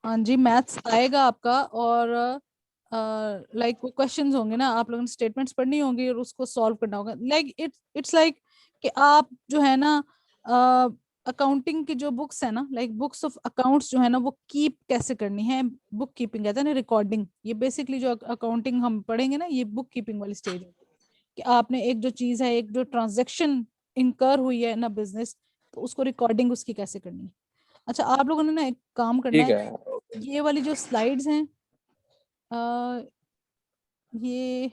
हाँ जी, मैथ्स आएगा आपका। और लाइक वो क्वेश्चंस होंगे ना, आप लोगों ने स्टेटमेंट्स पढ़नी होंगी और उसको सॉल्व करना होगा। लाइक इट्स लाइक कि आप जो है ना अकाउंटिंग की जो बुक्स है ना, लाइक बुक्स ऑफ अकाउंट्स जो है ना, वो कीप कैसे करनी है, बुक कीपिंग कहते हैं ना, रिकॉर्डिंग। ये बेसिकली जो अकाउंटिंग हम पढ़ेंगे ना, ये बुक कीपिंग वाली स्टेज है कि आपने एक जो चीज है, एक जो ट्रांजेक्शन इनकर हुई है ना बिजनेस, तो उसको रिकॉर्डिंग उसकी कैसे करनी है। अच्छा, आप लोगों ने ना एक काम करना ठीक है। है। ये वाली जो स्लाइड्स हैं, अ, ये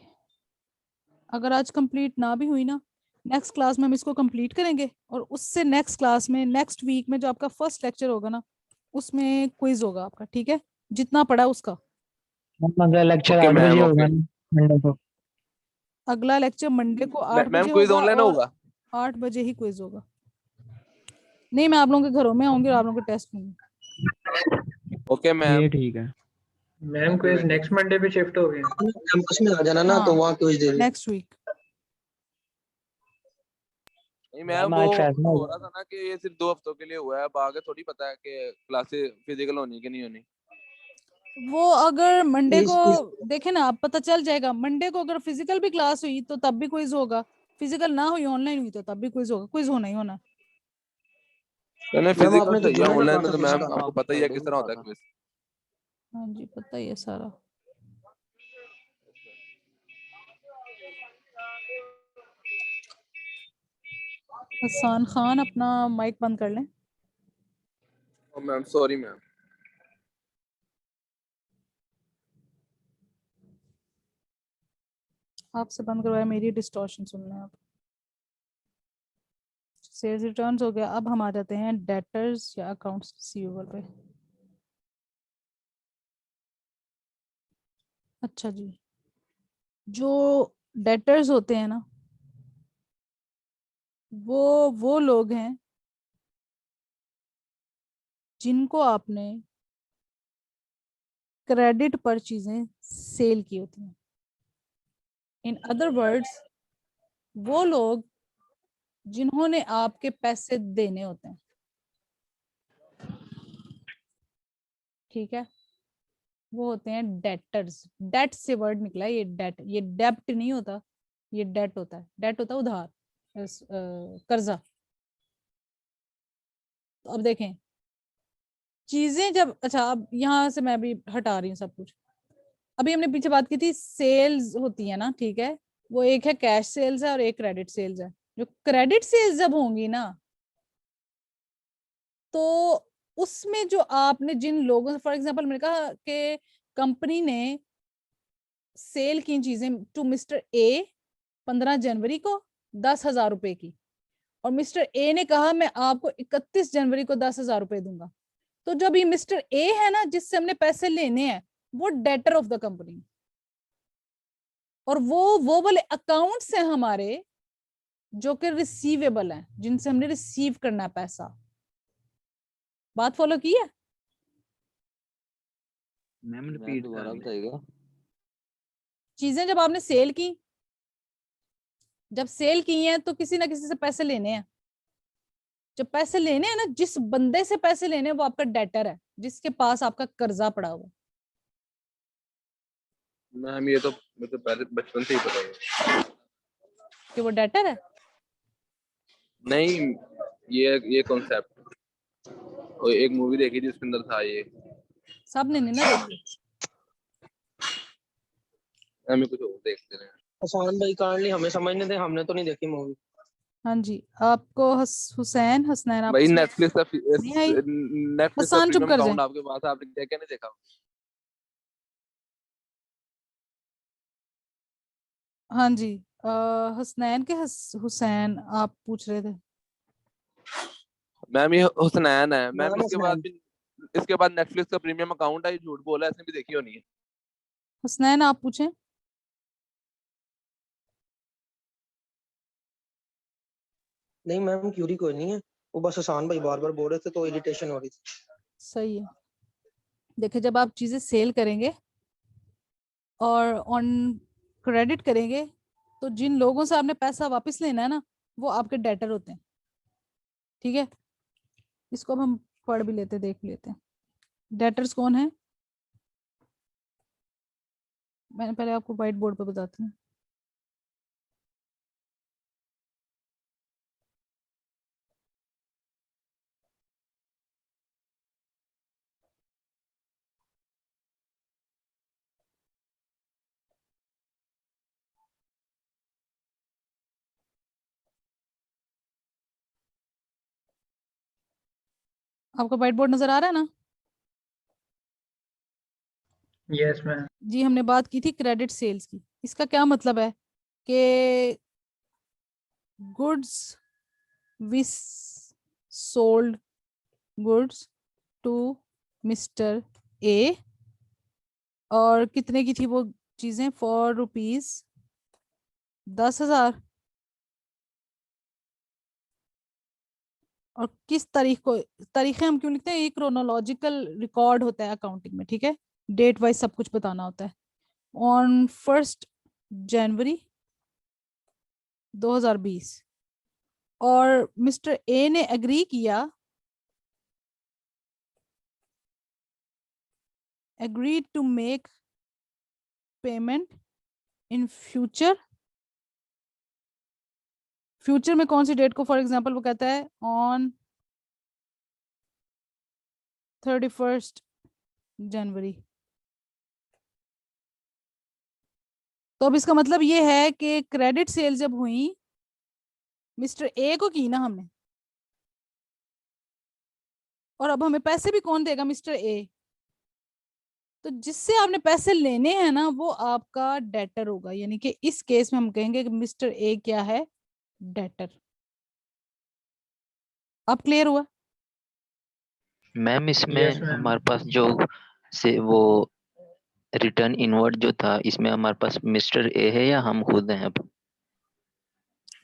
अगर आज कंप्लीट ना भी हुई ना, नेक्स्ट क्लास में हम इसको कंप्लीट करेंगे, और उससे नेक्स्ट क्लास में, नेक्स्ट वीक में जो आपका फर्स्ट लेक्चर होगा ना, उसमें क्विज होगा आपका, ठीक है, जितना पड़ा उसका। अगला लेक्चर ओके 8 मैम, बजे होगा ओके। ना, मंडे को? अगला लेक्चर मंडे को 8 मैम बजे क्विज होगा, ऑनलाइन और होगा? 8 बजे ही क्विज होगा। नहीं, मैं आप लोगों के घरों में आऊंगी और आप लोगों के टेस्ट लूंगी। Okay ma'am. ये ठीक है। मैम क्विज नेक्स्ट मंडे पे शिफ्ट हो गए। कैंपस में आ जाना ना, तो हाँ, वहाँ क्विज दे देना। Next week. नहीं मैम, मैम वो आज फैसला हो होगा। रहा था ना कि ये सिर्फ 2 हफ्तों के लिए हुआ है, अब आगे थोड़ी पता है कि क्लासेस फिजिकल होनी कि नहीं होनी। वो अगर मंडे को इस देखे ना, आप पता चल जाएगा। मंडे को अगर फिजिकल भी क्लास हुई तो तब भी क्विज होगा, फिजिकल ना हुई, ऑनलाइन हुई तो तब भी क्विज होगा, क्विज होना ही होना। नहीं, मैम फिजिकल आपने तो चाहिए, दिया ना ऑनलाइन में तो क्लासेस मैम इसका। आपको पता ही है किस तरह होता है क्विज। हाँ जी, पता ही है सारा। हसन खान, अपना माइक बंद कर लें। Ma'am sorry ma'am. आपसे बंद करवाया, मेरी डिस्टॉर्शन सुन रहे हैं आप। सेल्स रिटर्न्स हो गया। अब हम आ जाते हैं डेटर्स या अकाउंट्स रिसीवेबल पे। अच्छा जी, जो डेटर्स होते हैं ना, वो लोग हैं जिनको आपने क्रेडिट पर चीजें सेल की होती हैं। इन अदर वर्ड्स, वो लोग जिन्होंने आपके पैसे देने होते हैं, ठीक है, वो होते हैं डेटर्स। डेट से वर्ड निकला है ये, डेट, ये डेप्ट नहीं होता, ये डेट होता है। डेट होता है उधार, कर्जा। तो अब देखें चीजें जब, अच्छा अब यहाँ से मैं भी हटा रही हूँ सब कुछ। अभी हमने पीछे बात की थी, सेल्स होती है ना, ठीक है, वो एक है कैश सेल्स है और एक क्रेडिट सेल्स है। जो क्रेडिट सेल्स जब होंगी ना, तो उसमें जो आपने जिन लोगों से, फॉर एग्जांपल मैंने कहा कि कंपनी ने सेल की चीजें टू मिस्टर ए 15 जनवरी को 10,000 रुपए की, और मिस्टर ए ने कहा मैं आपको 31 जनवरी को 10,000 रुपए दूंगा। तो जब ये मिस्टर ए है ना, जिससे हमने पैसे लेने हैं, वो डेटर ऑफ द कंपनी, और वो वाले अकाउंट्स हैं हमारे जो कि रिसीवेबल हैं, जिनसे हमने रिसीव करना है पैसा। बात फॉलो की है? मैम रिपीट दोबारा करेंगे। बताइएगा। चीजें जब आपने सेल की, जब सेल की हैं तो किसी ना किसी से पैसे लेने हैं। जब पैसे लेने हैं ना, जिस बंदे से पैसे लेने हैं वो आपका डेटर है, जिसके पास आपका कर्जा पड़ा हुआ। मैम ये तो मुझे पहले बचपन से ही पता है कि वो डेटर है। नहीं, ये कॉन्सेप्ट, और एक मूवी देखी थी उसके अंदर था ये। सब ने नहीं ना देखी। हमें कुछ और देखते हैं। आसान भाई काइंडली हमें समझने दे, हमने तो नहीं देखी मूवी। हाँ जी, आपको हुसैन हसनैन, आप भाई नेटफ्लिक्स का नहीं आई। नेटफ्लिक्स का हसन चुप प्रीमियम कर जाए। अकाउंट आपके पास है, आपने क्या क्या नहीं देखा? हाँ जी, हसनैन के हुसैन आप पूछ रहे थे। मैम ये हुसनैन है मैम, मैम इसके बाद भी, इसके बाद नेटफ्लिक्स का प्रीमियम अकाउंट है, ये झूठ बोला है, इसने भी देखी होनी है। हसनैन आप पूछें। नहीं मैम क्यूरी कोई नहीं है, वो बस आसान भाई बार बार बोल रहे थे तो इरिटेशन हो रही थी। सही है। देखिए, जब आप चीजें सेल करेंगे और ऑन क्रेडिट करेंगे, तो जिन लोगों से आपने पैसा वापस लेना है ना, वो आपके डेटर होते हैं, ठीक है। इसको अब हम पढ़ भी लेते, देख लेते हैं। डेटर्स कौन है? मैंने पहले आपको व्हाइट बोर्ड पे बताती हूँ। आपको व्हाइट बोर्ड नजर आ रहा है ना? Yes, ma'am. जी, हमने बात की थी क्रेडिट सेल्स की। इसका क्या मतलब है कि goods we sold goods to mister A, और कितने की थी वो चीजें? ₹10,000। और किस तारीखें हम क्यों लिखते हैं? ये क्रोनोलॉजिकल रिकॉर्ड होता है अकाउंटिंग में, ठीक है? डेट वाइज सब कुछ बताना होता है। ऑन 1 जनवरी 2020, और मिस्टर ए ने एग्री किया, agreed to make payment in future। Future में कौन सी डेट को? फॉर एग्जांपल वो कहता है ऑन 31 जनवरी। तो अब इसका मतलब ये है कि क्रेडिट सेल जब हुई मिस्टर ए को की ना हमने, और अब हमें पैसे भी कौन देगा? Mister A. तो जिससे आपने पैसे लेने हैं ना, वो आपका डेटर होगा। यानी कि इस केस में हम कहेंगे कि मिस्टर ए क्या है? डेटर। अब क्लियर हुआ? मैम इसमें Yes, ma'am. हमारे पास जो से वो रिटर्न इनवर्ड जो था, इसमें हमारे पास मिस्टर ए है या हम खुद हैं अब?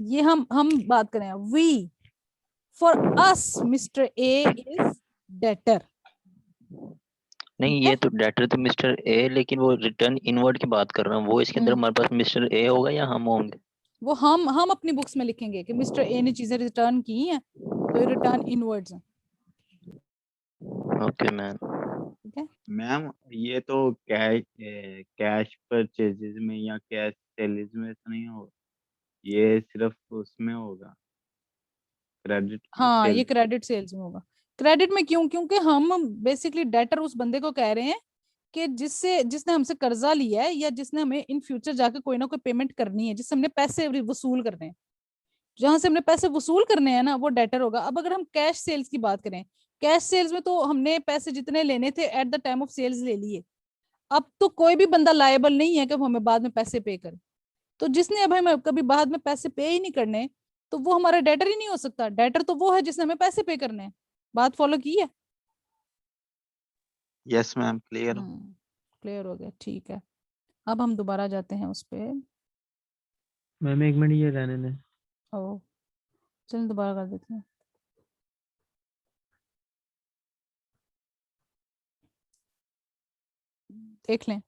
ये हम बात करें। We, for us mister A is debtor. नहीं, ठीक ये है? तो डेटर तो मिस्टर ए, लेकिन वो रिटर्न इनवर्ड की बात कर रहा हूँ, वो इसके अंदर हमारे पास मिस्टर ए होगा या हम होंगे? वो हम अपनी बुक्स में लिखेंगे कि मिस्टर ए ने चीजें रिटर्न की हैं, तो ये रिटर्न इनवर्ड्स हैं। Okay ma'am. ठीक है? मैम ये तो कैश परचेजेस में या कैश सेल्स में तो नहीं होगा, ये सिर्फ उसमें होगा, क्रेडिट हाँ, ये सेल्स। क्रेडिट सेल्स में होगा। क्रेडिट में क्यों? क्योंकि हम बेसिकली डेटर उस बंदे को कह रहे हैं कि जिसने हमसे कर्जा लिया है, या जिसने हमें इन फ्यूचर जाके कोई ना कोई पेमेंट करनी है, जिससे हमने पैसे वसूल करने हैं। जहां से हमने पैसे वसूल करने हैं ना, वो डेटर होगा। अब अगर हम कैश सेल्स की बात करें, कैश सेल्स में तो हमने पैसे जितने लेने थे at the time of sales ले लिए। अब तो कोई भी बंदा लायबल नहीं है कि वो हमें बाद में पैसे पे करे। तो जिसने अब हमें कभी बाद में पैसे पे ही नहीं करने, तो वो हमारा डेटर ही नहीं हो सकता। डेटर तो वो है जिसने हमें पैसे पे करने हैं। बात फॉलो की है? Yes ma'am, clear. क्लियर हो गया? ठीक है। अब हम दोबारा जाते हैं उस पे। मैम 1 मिनट ये रहने दें। ओ, चलिए दोबारा कर देते हैं। देख लें।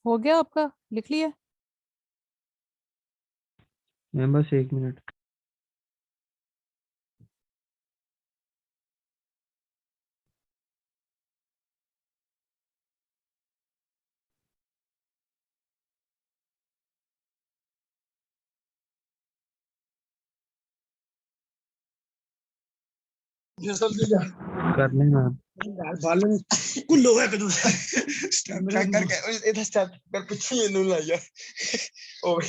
हो गया आपका? लिख लिया? मैम बस 1 मिनट। कर लें मैम। कुल्लो है कदू स्टेप करके इधर स्टेप कर पीछे ये नून लाया ओ